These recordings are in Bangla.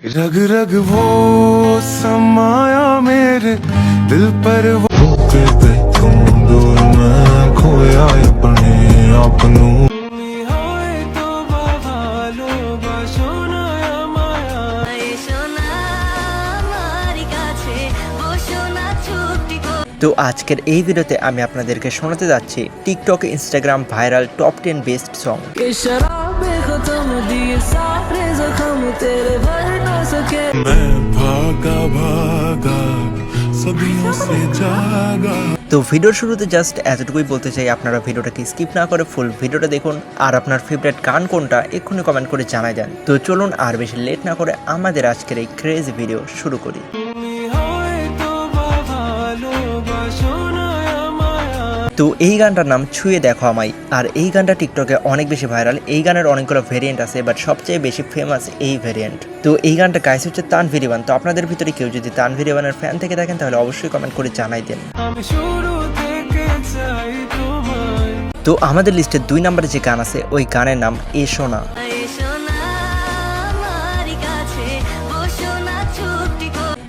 रग रग वो समाया मेरे दिल पर वो कहते तुम दूर मैं खोया अपने आपनू তো আজকের এই ভিডিওতে আমি আপনাদেরকে শোনাতে যাচ্ছি TikTok Instagram viral top 10 best song. তো ভিডিওর শুরুতে জাস্ট এতটুকুই বলতে চাই, আপনারা ভিডিওটাকে স্কিপ না করে ফুল ভিডিওটা দেখুন, আর আপনার ফেভারিট গান কোনটা এক্ষুনি কমেন্ট করে জানাই দেন। তো চলুন আর বেশি লেট না করে আমাদের আজকের এই ক্রেজি ভিডিও শুরু করি। তো এই গানটার নাম ছুঁয়ে দেখো আমায়, আর এই গানটা টিকটকে অনেক বেশি ভাইরাল। এই গানের অনেকগুলো ভেরিয়েন্ট আছে, বাট সবচেয়ে বেশি ফেমাস এই ভেরিয়েন্ট। তো এই গানটা গাইছে হচ্ছে তানভীর ইমান। তো আপনাদের ভিতরে কেউ যদি তানভীর ইমানের ফ্যান থেকে থাকেন তাহলে অবশ্যই কমেন্ট করে জানাই দেন। তো আমাদের লিস্টে 2 নম্বরে যে গান আছে ওই গানের নাম এ সোনা।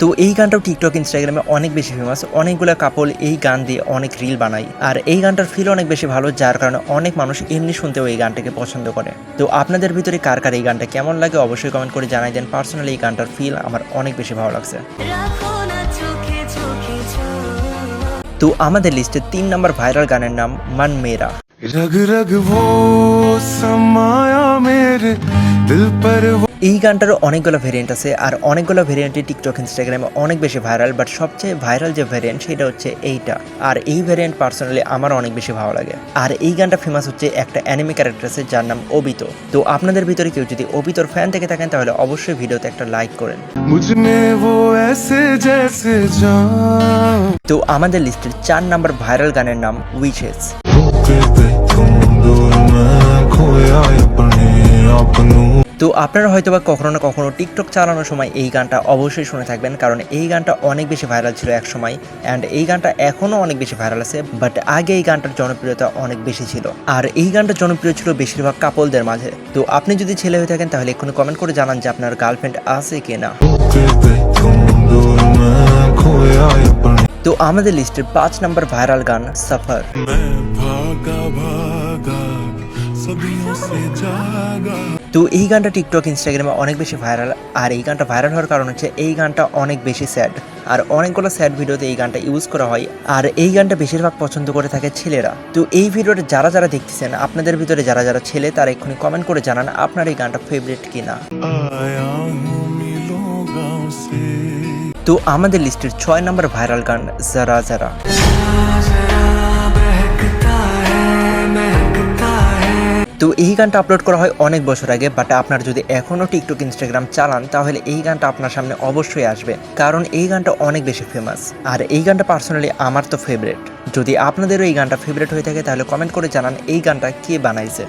তো এই গানটাও টিকটক ইনস্টাগ্রামে অনেক বেশি ফেমাস। অনেকগুলো কাপল এই গান দিয়ে অনেক রিল বানায়, আর এই গানটার ফিল অনেক বেশি ভালো, যার কারণে অনেক মানুষ এমনি শুনতেও এই গানটাকে পছন্দ করে। তো আপনাদের ভিতরে কার কার এই গানটা কেমন লাগে অবশ্যই কমেন্ট করে জানাই দেন। পার্সোনালি এই গানটার ফিল আমার অনেক বেশি ভালো লাগছে। তো আমাদের লিস্টে 3 নম্বর ভাইরাল গানের নাম মান মেরা। रग रग वो समाया मेरे दिल पर এই গানটারও অনেকগুলো ভেরিয়েন্ট আছে, আর অনেকগুলো ভেরিয়েন্টই টিকটক ইনস্টাগ্রামে অনেক বেশি ভাইরাল, বাট সবচেয়ে ভাইরাল যে ভেরিয়েন্ট সেটা হচ্ছে এইটা। আর এই ভেরিয়েন্ট পার্সোনালি আমার অনেক বেশি ভালো লাগে। আর এই গানটা ফেমাস হচ্ছে একটা অ্যানিমে ক্যারেক্টার আছে যার নাম ওবিতো। তো আপনাদের ভিতরে কেউ যদি ওবিতোর ফ্যান থেকে থাকেন তাহলে অবশ্যই ভিডিওতে একটা লাইক করেন। मुझमें वो ऐसे जैसे जान। তো আমাদের লিস্টের 4 নম্বর ভাইরাল গানের নাম উইচেস। তো আপনারা হয়তোবা কখনো না কখনো টিকটক চালানোর সময় এই গানটা অবশ্যই শুনে থাকবেন, কারণ এই গানটা অনেক বেশি ভাইরাল ছিল এক সময়, অ্যান্ড এই গানটা এখনও অনেক বেশি ভাইরাল আছে। বাট আগে এই গানটার জনপ্রিয়তা অনেক বেশি ছিল, আর এই গানটা জনপ্রিয় ছিল বেশিরভাগ কাপলদের মাঝে। তো আপনি যদি ছেলে হয়ে থাকেন তাহলে এক্ষুনি কমেন্ট করে জানান যে আপনার গার্লফ্রেন্ড আছে কিনা। তো আমাদের লিস্টের 5 নম্বর ভাইরাল গান সফর। তো এই গানটা টিকটক ইনস্টাগ্রামে অনেক বেশি ভাইরাল, আর এই গানটা ভাইরাল হওয়ার কারণ হচ্ছে এই গানটা অনেক বেশি স্যাড, আর অনেকগুলো স্যাড ভিডিওতে এই গানটা ইউজ করা হয়, আর এই গানটা বেশিরভাগ পছন্দ করে থাকে ছেলেরা। তো এই ভিডিওটা যারা যারা দেখতেছেন, আপনাদের ভিতরে যারা যারা ছেলে তারা এক্ষুনি কমেন্ট করে জানান আপনার এই গানটা ফেভারিট কিনা। তো আমাদের লিস্টের 6 নম্বর ভাইরাল গান যারা যারা। তো এই গানটা আপলোড করা হয় অনেক বছর আগে, বাট আপনার যদি এখনও টিকটক ইনস্টাগ্রাম চালান তাহলে এই গানটা আপনার সামনে অবশ্যই আসবে, কারণ এই গানটা অনেক বেশি ফেমাস। আর এই গানটা পার্সোনালি আমার তো ফেভারিট। যদি আপনাদেরও এই গানটা ফেভারিট হয়ে থাকে তাহলে কমেন্ট করে জানান এই গানটা কে বানাইছে।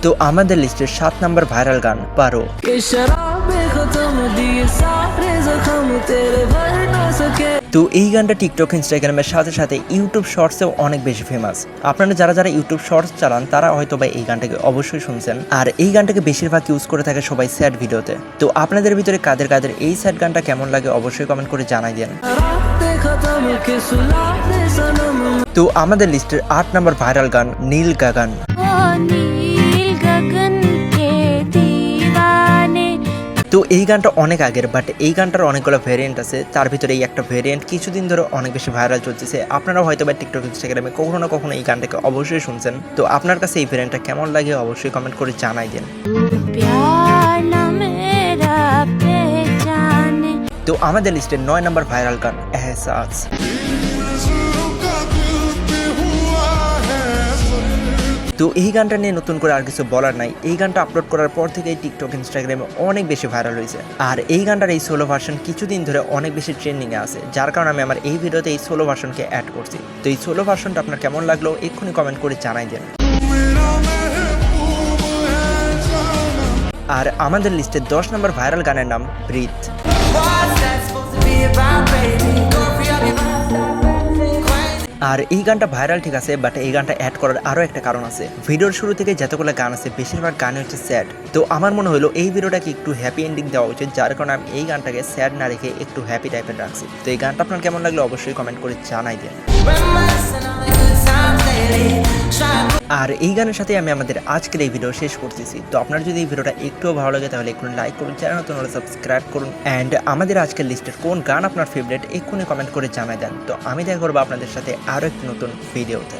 তো আমাদের লিস্টের 7 নম্বর ভাইরাল গান পারো। তো এই গানটা টিকটক ইনস্টাগ্রামের সাথে সাথে ইউটিউব শর্টসেও অনেক বেশি ফেমাস। আপনারা যারা যারা ইউটিউব শর্টস চালান তারা হয়তো বা এই গানটাকে অবশ্যই শুনছেন, আর এই গানটাকে বেশিরভাগ ইউজ করে থাকে সবাই স্যাড ভিডিওতে। তো আপনাদের ভিতরে কাদের কাদের এই স্যাড গানটা কেমন লাগে অবশ্যই কমেন্ট করে জানাই দেন। তো আমাদের লিস্টের 8 নম্বর ভাইরাল গান নীল গাগন। তো এই গানটা অনেক আগের, বাট এই গানটার অনেকগুলো ভেরিয়েন্ট আছে। তার ভিতরে এই একটা ভেরিয়েন্ট কিছুদিন ধরে অনেক বেশি ভাইরাল চলতেছে। আপনারা হয়তো বা টিকটক ইনস্টাগ্রামে কখনো না কখনো এই গানটাকে অবশ্যই শুনছেন। তো আপনার কাছে এই ভেরিয়েন্টটা কেমন লাগে অবশ্যই কমেন্ট করে জানাই দেন। তো আমাদের লিস্টের 9 নম্বর ভাইরাল গান এহসাস। তো এই গানটা নিয়ে নতুন করে আর কিছু বলার নাই। এই গানটা আপলোড করার পর থেকে টিকটক ইনস্টাগ্রামে অনেক বেশি ভাইরাল হয়েছে, আর এই গানটার এই সোলো ভার্সন কিছুদিন ধরে অনেক বেশি ট্রেন্ডিংয়ে আছে, যার কারণে আমি আমার এই ভিডিওতে এই সোলো ভার্সনকে অ্যাড করছি। তো এই সোলো ভার্সনটা আপনার কেমন লাগলো এক্ষুনি কমেন্ট করে জানাই দেন। আর আমাদের লিস্টে 10 নম্বর ভাইরাল গানের নাম ব্রিথ। আর এই গানটা ভাইরাল ঠিক আছে, বাট এই গানটা অ্যাড করার আরও একটা কারণ আছে। ভিডিওর শুরু থেকে যতগুলো গান আছে বেশিরভাগ গানই হচ্ছে স্যাড। তো আমার মনে হলো এই ভিডিওটাকে একটু হ্যাপি এন্ডিং দেওয়া উচিত, যার কারণে আমি এই গানটাকে স্যাড না রেখে একটু হ্যাপি টাইপের রাখছি। তো এই গানটা আপনার কেমন লাগলো অবশ্যই কমেন্ট করে জানাই দেন। আর এই গানের সাথে আমি আমাদের আজকের এই ভিডিও শেষ করতেছি। তো আপনার যদি এই ভিডিওটা একটুও ভালো লাগে তাহলে একটু লাইক করুন, চ্যানেল নতুন হলে সাবস্ক্রাইব করুন, অ্যান্ড আমাদের আজকের লিস্টের কোন গান আপনার ফেভারিট এক্ষুনি কমেন্ট করে জানাই দেন। তো আমি দেখা করবো আপনাদের সাথে আরও একটি নতুন ভিডিওতে।